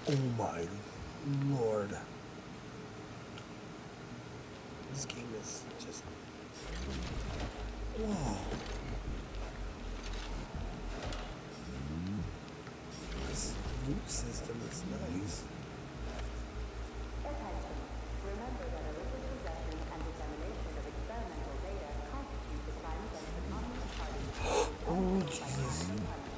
Oh my lord. This game is just... Whoa. This loot system is nice. Attention. Remember that illicit possession and dissemination of experimental data constitutes a crime against the Communist Party. Oh, Jesus.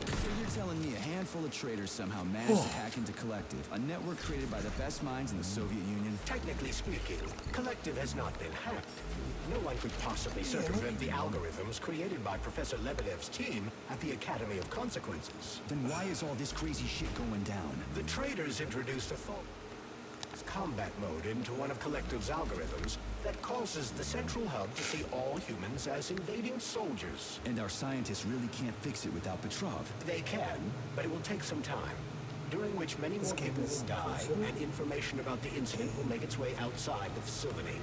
So you're telling me a handful of traitors somehow managed to hack into Collective, a network created by the best minds in the Soviet Union? Technically speaking, Collective has not been hacked. No one could possibly circumvent the algorithms created by Professor Lebedev's team at the Academy of Consequences. Then why is all this crazy shit going down? The traitors introduced a fault combat mode into one of Collective's algorithms that causes the central hub to see all humans as invading soldiers. And our scientists really can't fix it without Petrov. They can, but it will take some time, during which many more people will die, and information about the incident will make its way outside the facility.